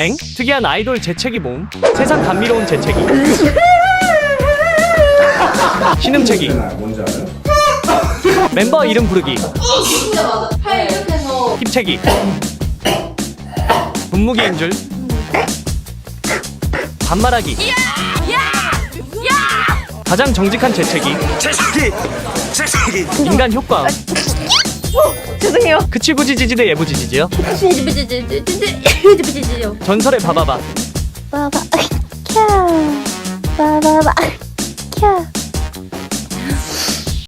엥? 특이한 아이돌 재채기 모음. 세상 감미로운 재채기. 신음채기. 뭔지 알아요? 멤버 이름 부르기. 진짜 맞아. 팔 이렇게 해서 힙채기. 분무기인 줄. 반말하기. 가장 정직한 재채기. 재채기. 인간 효과. 죄송해요. 그치부지지지대 예부지지지요. 전설의 바바바. 빠바 캬 빠바바 캬